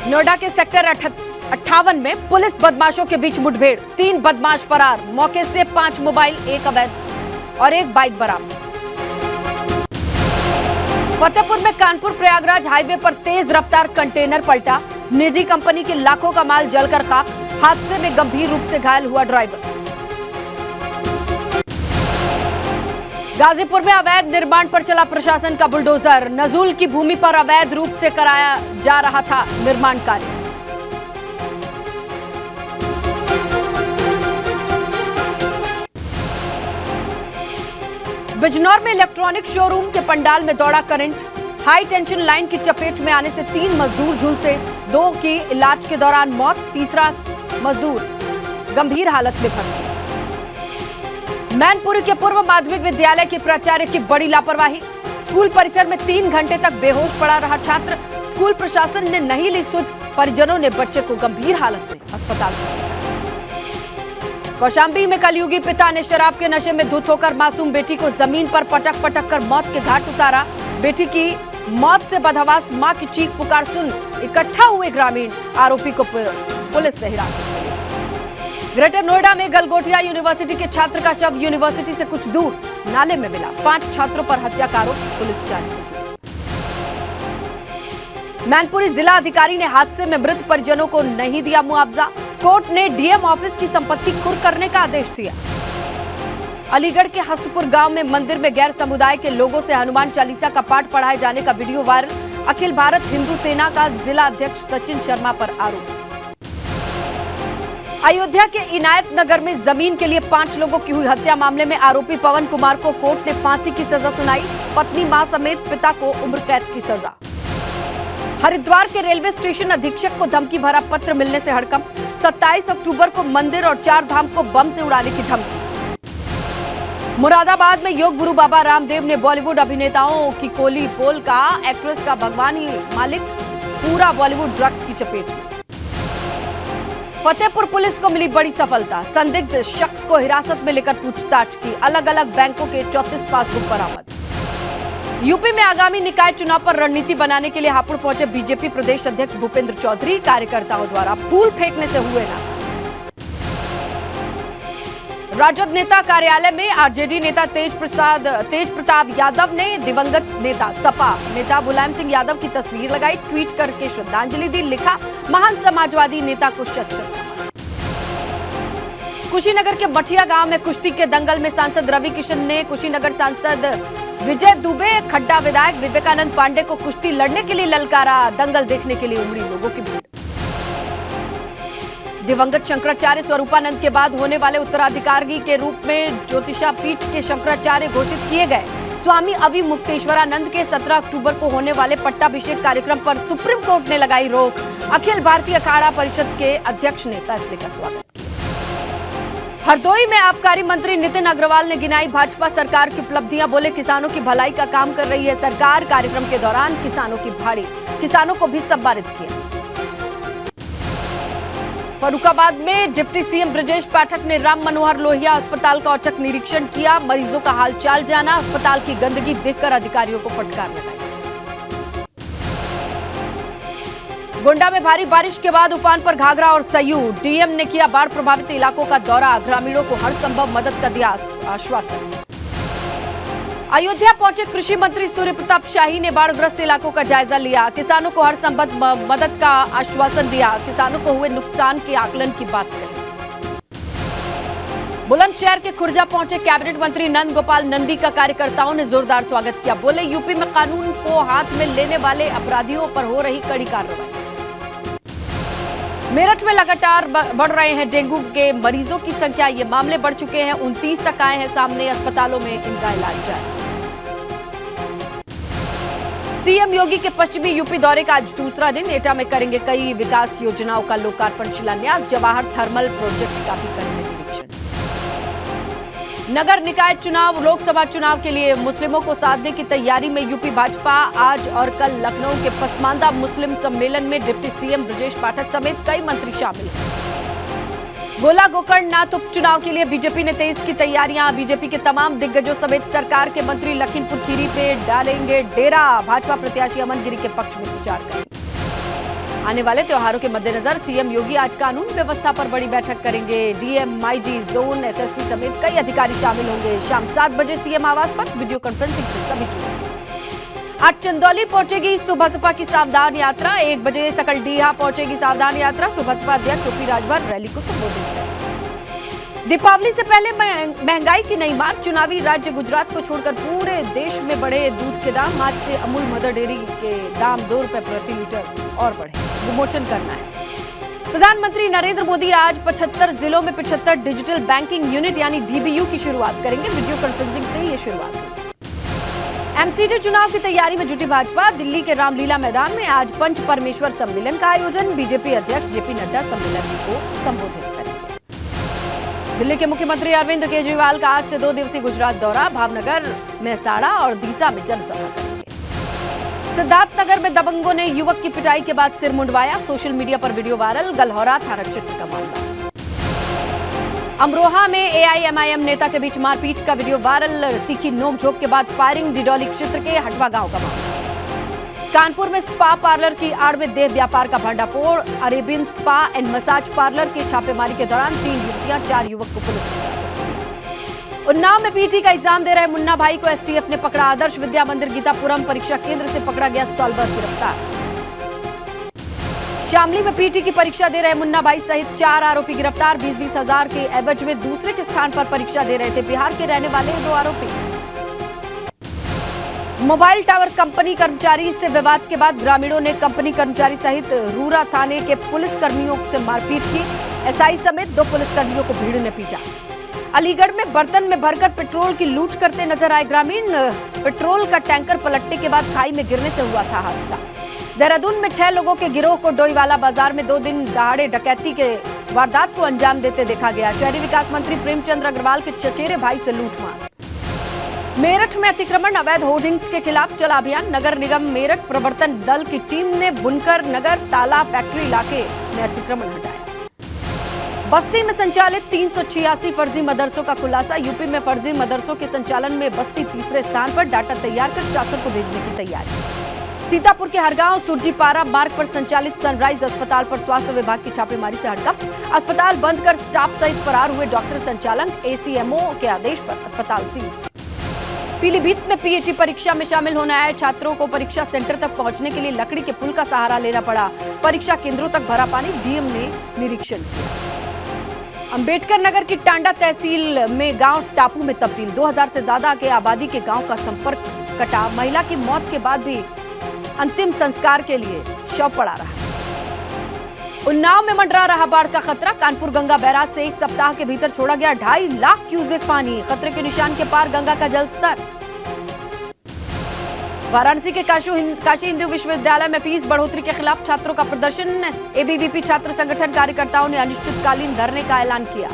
नोएडा के सेक्टर 58 में पुलिस बदमाशों के बीच मुठभेड़, 3 बदमाश फरार, मौके से 5 मोबाइल, 1 अवैध और 1 बाइक बरामद। फतेहपुर में कानपुर प्रयागराज हाईवे पर तेज रफ्तार कंटेनर पलटा, निजी कंपनी के लाखों का माल जलकर खाक, हादसे में गंभीर रूप से घायल हुआ ड्राइवर। गाजीपुर में अवैध निर्माण पर चला प्रशासन का बुलडोजर, नजूल की भूमि पर अवैध रूप से कराया जा रहा था निर्माण कार्य। बिजनौर में इलेक्ट्रॉनिक शोरूम के पंडाल में दौड़ा करंट, हाई टेंशन लाइन की चपेट में आने से 3 मजदूर झुलसे, 2 की इलाज के दौरान मौत, तीसरा मजदूर गंभीर हालत में भर्ती। मैनपुरी के पूर्व माध्यमिक विद्यालय के प्राचार्य की बड़ी लापरवाही, स्कूल परिसर में 3 घंटे तक बेहोश पड़ा रहा छात्र, स्कूल प्रशासन ने नहीं ली सुध, परिजनों ने बच्चे को गंभीर हालत में अस्पताल भेजा। कौशाम्बी में कलयुगी पिता ने शराब के नशे में धुत होकर मासूम बेटी को जमीन पर पटक पटक कर मौत के घाट उतारा, बेटी की मौत से बदहवास मां की चीख पुकार सुन इकट्ठा हुए ग्रामीण, आरोपी को पुलिस ने हिरासत में लिया। ग्रेटर नोएडा में गलगोटिया यूनिवर्सिटी के छात्र का शव यूनिवर्सिटी से कुछ दूर नाले में मिला, 5 छात्रों पर हत्या का आरोप, पुलिस जांच में जुटी। मैनपुरी जिला अधिकारी ने हादसे में मृत परिजनों को नहीं दिया मुआवजा, कोर्ट ने डीएम ऑफिस की संपत्ति कुर्क करने का आदेश दिया। अलीगढ़ के हस्तपुर गांव में मंदिर में गैर समुदाय के लोगों से हनुमान चालीसा का पाठ पढ़ाए जाने का वीडियो वायरल, अखिल भारत हिंदू सेना का जिला अध्यक्ष सचिन शर्मा पर आरोप। अयोध्या के इनायत नगर में जमीन के लिए 5 लोगों की हुई हत्या मामले में आरोपी पवन कुमार को कोर्ट ने फांसी की सजा सुनाई, पत्नी मां समेत पिता को उम्र कैद की सजा। हरिद्वार के रेलवे स्टेशन अधीक्षक को धमकी भरा पत्र मिलने से हड़कंप, 27 अक्टूबर को मंदिर और 4 धाम को बम से उड़ाने की धमकी। मुरादाबाद में योग गुरु बाबा रामदेव ने बॉलीवुड अभिनेताओं की कोली पोल का, एक्ट्रेस का भगवान ही मालिक, पूरा बॉलीवुड ड्रग्स की चपेट में। फतेहपुर पुलिस को मिली बड़ी सफलता, संदिग्ध शख्स को हिरासत में लेकर पूछताछ की, अलग अलग बैंकों के 34 पासबुक बरामद। यूपी में आगामी निकाय चुनाव पर रणनीति बनाने के लिए हापुड़ पहुंचे बीजेपी प्रदेश अध्यक्ष भूपेंद्र चौधरी, कार्यकर्ताओं द्वारा फूल फेंकने से हुए नाराज। राजद नेता कार्यालय में आरजेडी नेता तेज प्रताप यादव ने दिवंगत नेता सपा नेता मुलायम सिंह यादव की तस्वीर लगाई, ट्वीट करके श्रद्धांजलि दी, लिखा महान समाजवादी नेता को शत-शत। कुशीनगर के मठिया गांव में कुश्ती के दंगल में सांसद रवि किशन ने कुशीनगर सांसद विजय दुबे, खड्डा विधायक विवेकानंद पांडे को कुश्ती लड़ने के लिए ललकारा, दंगल देखने के लिए उमड़ी लोगों की भीड़। दिवंगत शंकराचार्य स्वरूपानंद के बाद होने वाले उत्तराधिकारी के रूप में ज्योतिषा पीठ के शंकराचार्य घोषित किए गए स्वामी अविमुक्तेश्वरानंद के 17 अक्टूबर को होने वाले पट्टाभिषेक कार्यक्रम पर सुप्रीम कोर्ट ने लगाई रोक, अखिल भारतीय अखाड़ा परिषद के अध्यक्ष ने फैसले का स्वागत किया। हरदोई में आबकारी मंत्री नितिन अग्रवाल ने गिनाई भाजपा सरकार की उपलब्धियां, बोले किसानों की भलाई का काम कर रही है सरकार, कार्यक्रम के दौरान किसानों की भाड़ी, किसानों को भी सम्मानित किया। फर्रुखाबाद में डिप्टी सीएम ब्रजेश पाठक ने राम मनोहर लोहिया अस्पताल का औचक निरीक्षण किया, मरीजों का हालचाल जाना, अस्पताल की गंदगी देखकर अधिकारियों को फटकार लगाई। गोंडा में भारी बारिश के बाद उफान पर घाघरा और सयू, डीएम ने किया बाढ़ प्रभावित इलाकों का दौरा, ग्रामीणों को हर संभव मदद का दिया आश्वासन। अयोध्या पहुंचे कृषि मंत्री सूर्य प्रताप शाही ने बाढ़ग्रस्त इलाकों का जायजा लिया, किसानों को हर संभव मदद का आश्वासन दिया, किसानों को हुए नुकसान के आकलन की बात कही। बुलंदशहर के खुर्जा पहुंचे कैबिनेट मंत्री नंद गोपाल नंदी का कार्यकर्ताओं ने जोरदार स्वागत किया, बोले यूपी में कानून को हाथ में लेने वाले अपराधियों पर हो रही कड़ी कार्रवाई। मेरठ में लगातार बढ़ रहे हैं डेंगू के मरीजों की संख्या, ये मामले बढ़ चुके हैं, 29 तक आए हैं सामने, अस्पतालों में इनका इलाज जारी। सीएम योगी के पश्चिमी यूपी दौरे का आज दूसरा दिन, एटा में करेंगे कई विकास योजनाओं का लोकार्पण शिलान्यास, जवाहर थर्मल प्रोजेक्ट का भी करेंगे निरीक्षण। नगर निकाय चुनाव, लोकसभा चुनाव के लिए मुस्लिमों को साधने की तैयारी में यूपी भाजपा, आज और कल लखनऊ के पसमानदा मुस्लिम सम्मेलन में डिप्टी सीएम ब्रजेश पाठक समेत कई मंत्री शामिल हैं। गोला गोकर्णनाथ उपचुनाव के लिए बीजेपी ने तेज की तैयारियां, बीजेपी के तमाम दिग्गजों समेत सरकार के मंत्री लखीमपुर खीरी पे डालेंगे डेरा, भाजपा प्रत्याशी अमन गिरी के पक्ष में प्रचार करेंगे। आने वाले त्योहारों के मद्देनजर सीएम योगी आज कानून व्यवस्था पर बड़ी बैठक करेंगे। डीएम, आईजी, जोन, एसएसपी समेत कई अधिकारी शामिल होंगे। शाम 7 बजे सीएम आवास पर वीडियो कॉन्फ्रेंसिंग से सभी जुड़ेंगे। आज चंदौली पहुंचेगी सुबसपा की सावधान यात्रा। 1 बजे सकलडीहा पहुंचेगी सावधान यात्रा। सुबसपा अध्यक्ष ओपी राजभर रैली को संबोधित करेंगे। दीपावली से पहले महंगाई की नई मार। चुनावी राज्य गुजरात को छोड़कर पूरे देश में बढ़े दूध के दाम। आज से अमूल मदर डेयरी के दाम 2 रुपए प्रति लीटर और बढ़े, विमोचन करना है। प्रधानमंत्री नरेंद्र मोदी आज 75 जिलों में 75 डिजिटल बैंकिंग यूनिट यानी डीबीयू की शुरुआत करेंगे। वीडियो कॉन्फ्रेंसिंग से ये शुरुआत होगी। एमसीडी चुनाव की तैयारी में जुटी भाजपा। दिल्ली के रामलीला मैदान में आज पंच परमेश्वर सम्मेलन का आयोजन। बीजेपी अध्यक्ष जेपी नड्डा सम्मेलन को संबोधित करेंगे। दिल्ली के मुख्यमंत्री अरविंद केजरीवाल का आज से 2 दिवसीय गुजरात दौरा। भावनगर, मेहसाणा और दीसा में जनसभा करेंगे। सिद्धार्थनगर में दबंगों ने युवक की पिटाई के बाद सिर मुंडवाया। सोशल मीडिया पर वीडियो वायरल। गलहौरा थाना क्षेत्र का मामला। अमरोहा में एआईएमआईएम नेता के बीच मारपीट का वीडियो वायरल। तीखी नोकझोंक के बाद फायरिंग। डिडौली क्षेत्र के हटवा गांव का मामला। कानपुर में स्पा पार्लर की आड़ में देह व्यापार का भंडाफोड़। Arabian spa and massage parlour की छापेमारी के दौरान 3 युवतियां 4 युवक को पुलिस ने हिरासत में लिया। उन्नाव में पीटी का एग्जाम दे रहे मुन्ना भाई को एसटीएफ ने पकड़ा। आदर्श विद्या मंदिर गीतापुरम परीक्षा केंद्र से पकड़ा गया सॉल्वर गिरफ्तार। शामली में पीटी की परीक्षा दे रहे मुन्ना भाई सहित 4 आरोपी गिरफ्तार। 20-20 हजार के एवज में दूसरे के स्थान पर परीक्षा दे रहे थे बिहार के रहने वाले 2 आरोपी। मोबाइल टावर कंपनी कर्मचारी से विवाद के बाद ग्रामीणों ने कंपनी कर्मचारी सहित रूरा थाने के पुलिस कर्मियों से मारपीट की। एसआई समेत 2 पुलिसकर्मियों को भीड़ ने पीटा। अलीगढ़ में बर्तन में भरकर पेट्रोल की लूट करते नजर आए ग्रामीण। पेट्रोल का टैंकर पलटने के बाद खाई में गिरने से हुआ था हादसा। देहरादून में 6 लोगों के गिरोह को डोईवाला बाजार में 2 दिन दहाड़े डकैती के वारदात को अंजाम देते देखा गया। शहरी विकास मंत्री प्रेमचंद्र अग्रवाल के चचेरे भाई से लूटमार। मेरठ में अतिक्रमण अवैध होर्डिंग्स के खिलाफ चला अभियान। नगर निगम मेरठ प्रवर्तन दल की टीम ने बुनकर नगर ताला फैक्ट्री इलाके में अतिक्रमण हटाया। बस्ती में संचालित 386 फर्जी मदरसों का खुलासा। यूपी में फर्जी मदरसों के संचालन में बस्ती तीसरे स्थान पर। डाटा तैयार कर शासन को भेजने की तैयारी। सीतापुर के हरगांव सुरजीपारा मार्ग पर संचालित सनराइज अस्पताल पर स्वास्थ्य विभाग की छापेमारी से हड़कंप। अस्पताल बंद कर स्टाफ सहित फरार हुए डॉक्टर संचालक। एसीएमओ के आदेश पर अस्पताल सीज। पीलीभीत में पीएटी परीक्षा में शामिल होने आए छात्रों को परीक्षा सेंटर तक पहुंचने के लिए लकड़ी के पुल का सहारा लेना पड़ा। परीक्षा केंद्रों तक भरा पानी। डीएम ने निरीक्षण किया। अंबेडकर नगर की टांडा तहसील में गांव टापू में तब्दील। 2000 से ज्यादा के आबादी के गांव का संपर्क कटा। महिला की मौत के बाद भी अंतिम संस्कार के लिए शव पड़ा रहा। उन्नाव में मंडरा रहा बाढ़ का खतरा। कानपुर गंगा बैराज से 1 सप्ताह के भीतर छोड़ा गया 2.5 लाख क्यूसेक पानी। खतरे के निशान के पार गंगा का जलस्तर। वाराणसी के काशी हिंदू विश्वविद्यालय में फीस बढ़ोतरी के खिलाफ छात्रों का प्रदर्शन। एबीवीपी छात्र संगठन कार्यकर्ताओं ने अनिश्चितकालीन धरने का ऐलान किया।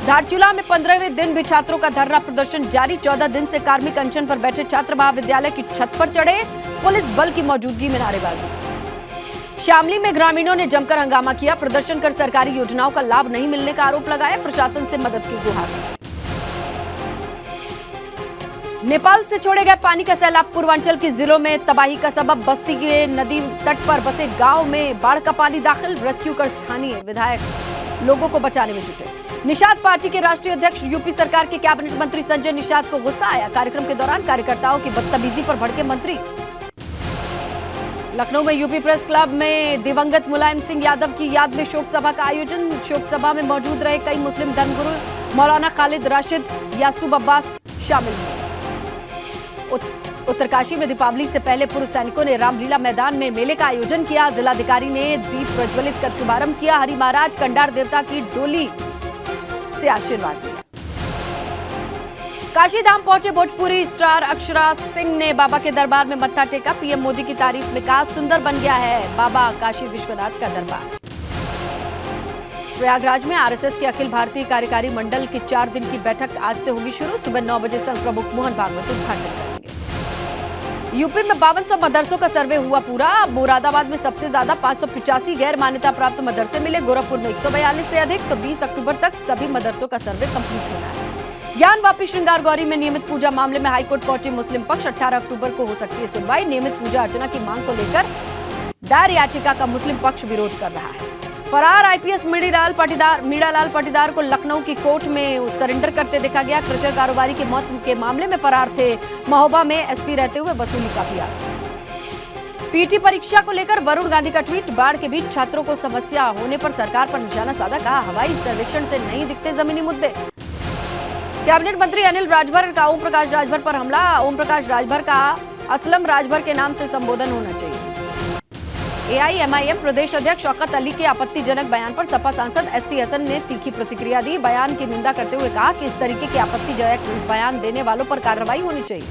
धारचूला में 15वें दिन भी छात्रों का धरना प्रदर्शन जारी। 14 दिन से कार्मिक अनशन पर बैठे छात्र महाविद्यालय की छत पर चढ़े। पुलिस बल की मौजूदगी में नारेबाजी। शामली में ग्रामीणों ने जमकर हंगामा किया। प्रदर्शन कर सरकारी योजनाओं का लाभ नहीं मिलने का आरोप लगाया। प्रशासन से मदद की गुहार। नेपाल से छोड़े गए पानी का सैलाब पूर्वांचल के जिलों में तबाही का सबब। बस्ती के नदी तट पर बसे गांव में बाढ़ का पानी दाखिल। रेस्क्यू कर स्थानीय विधायक लोगों को बचाने में जुटे। निषाद पार्टी के राष्ट्रीय अध्यक्ष यूपी सरकार के कैबिनेट मंत्री संजय निषाद को गुस्सा आया। कार्यक्रम के दौरान कार्यकर्ताओं की बदतमीजी पर भड़के मंत्री। लखनऊ में यूपी प्रेस क्लब में दिवंगत मुलायम सिंह यादव की याद में शोक सभा का आयोजन। शोक सभा में मौजूद रहे कई मुस्लिम धर्मगुरु। मौलाना खालिद राशिद, यासूब अब्बास शामिल हुए। उत्तरकाशी में दीपावली से पहले पूर्व सैनिकों ने रामलीला मैदान में मेले का आयोजन किया। जिलाधिकारी ने दीप प्रज्वलित कर शुभारंभ किया। हरि महाराज कंडार देवता की डोली से आशीर्वाद दिया। काशी धाम पहुंचे भोजपुरी स्टार अक्षरा सिंह ने बाबा के दरबार में मत्था टेका। पीएम मोदी की तारीफ में कहा, सुंदर बन गया है बाबा काशी विश्वनाथ का दरबार। प्रयागराज में आरएसएस के अखिल भारतीय कार्यकारी मंडल की 4 दिन की बैठक आज से होगी शुरू। सुबह 9 बजे संघ प्रमुख मोहन भागवत उद्घाटन करेंगे। यूपी में 5200 मदरसों का सर्वे हुआ पूरा। मुरादाबाद में सबसे ज्यादा 585 गैर मान्यता प्राप्त मदरसे मिले। गोरखपुर में 142 से अधिक। तो 20 अक्टूबर तक सभी मदरसों का सर्वे कंप्लीट होना है। ज्ञानवापी श्रृंगार गौरी में नियमित पूजा मामले में हाईकोर्ट पहुंचे मुस्लिम पक्ष। 18 अक्टूबर को हो सकती है सुनवाई। नियमित पूजा अर्चना की मांग को लेकर दायर याचिका का मुस्लिम पक्ष विरोध कर रहा है। फरार आईपीएस मीरालाल पाटीदार को लखनऊ की कोर्ट में सरेंडर करते देखा गया। क्रशर कारोबारी की मौत के मामले में फरार थे। महोबा में एसपी रहते हुए वसूली का भी आरोप। पीटी परीक्षा को लेकर वरुण गांधी का ट्वीट। बाढ़ के बीच छात्रों को समस्या होने पर सरकार पर निशाना साधा। कहा, हवाई सर्वेक्षण से नहीं दिखते जमीनी मुद्दे। कैबिनेट मंत्री अनिल राजभर का ओम प्रकाश राजभर पर हमला। ओम प्रकाश राजभर का असलम राजभर के नाम से संबोधन होना चाहिए। एआईएमआईएम प्रदेश अध्यक्ष शौकत अली के आपत्तिजनक बयान पर सपा सांसद एसटी हसन ने तीखी प्रतिक्रिया दी। बयान की निंदा करते हुए कहा कि इस तरीके के आपत्तिजनक बयान देने वालों पर कार्रवाई होनी चाहिए।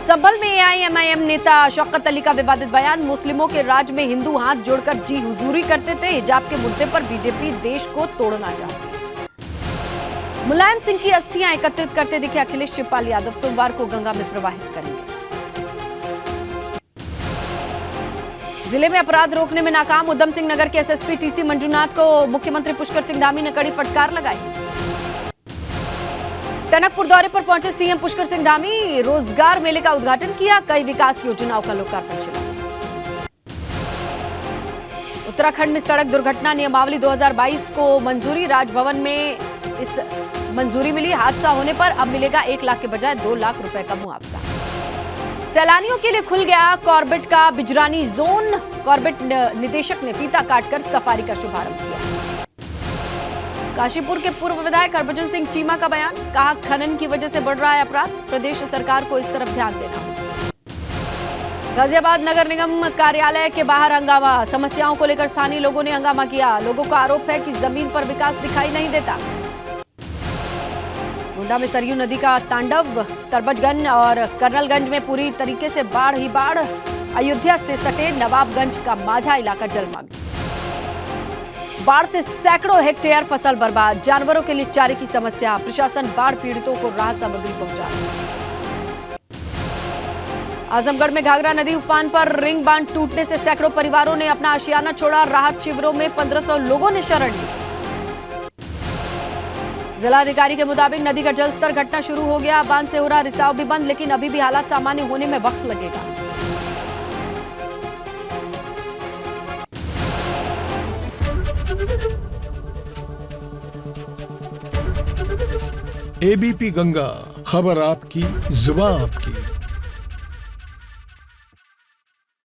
संभल में एआईएमआईएम नेता शौकत अली का विवादित बयान। मुस्लिमों के राज में हिंदू हाथ जोड़कर जी हुजूरी करते थे। हिजाब के मुद्दे पर बीजेपी देश को तोड़ना चाहती है। मुलायम सिंह की अस्थियां एकत्रित करते दिखे अखिलेश शिवपाल यादव। सोमवार को गंगा में प्रवाहित करेंगे। जिले में अपराध रोकने में नाकाम। उधम सिंह नगर के एसएसपी टीसी मंजूनाथ को मुख्यमंत्री पुष्कर सिंह धामी ने कड़ी फटकार लगाई। टनकपुर दौरे पर पहुंचे सीएम पुष्कर सिंह धामी। रोजगार मेले का उद्घाटन किया। कई विकास योजनाओं का लोकार्पण किया। उत्तराखंड में सड़क दुर्घटना नियमावली 2022 को मंजूरी। राजभवन में इस मंजूरी मिली। हादसा होने पर अब मिलेगा 1 लाख के बजाय 2 लाख रुपए का मुआवजा। सैलानियों के लिए खुल गया कॉर्बेट का बिजरानी जोन। कॉर्बेट निदेशक ने फीता काटकर सफारी का शुभारंभ किया। काशीपुर के पूर्व विधायक हरभजन सिंह चीमा का बयान। कहा, खनन की वजह से बढ़ रहा है अपराध। प्रदेश सरकार को इस तरफ ध्यान देना होगा। गाजियाबाद नगर निगम कार्यालय के बाहर हंगामा। समस्याओं को लेकर स्थानीय लोगों ने हंगामा किया। लोगों का आरोप है कि जमीन पर विकास दिखाई नहीं देता। गोंडा में सरयू नदी का तांडव। तरबजगंज और कर्नलगंज में पूरी तरीके से बाढ़ ही बाढ़। अयोध्या से सटे नवाबगंज का माझा इलाका जलमग्न। बाढ़ से सैकड़ों हेक्टेयर फसल बर्बाद। जानवरों के लिए चारे की समस्या। प्रशासन बाढ़ पीड़ितों को राहत सामग्री पहुंचा रहा है। आजमगढ़ में घाघरा नदी उफान पर। रिंग बांध टूटने से सैकड़ों परिवारों ने अपना आशियाना छोड़ा। राहत शिविरों में 1500 लोगों ने शरण ली। जिलाधिकारी के मुताबिक नदी का जलस्तर घटना शुरू हो गया। बांध से हो रहा रिसाव भी बंद, लेकिन अभी भी हालात सामान्य होने में वक्त लगेगा। एबीपी गंगा, खबर आपकी, जुबान आपकी।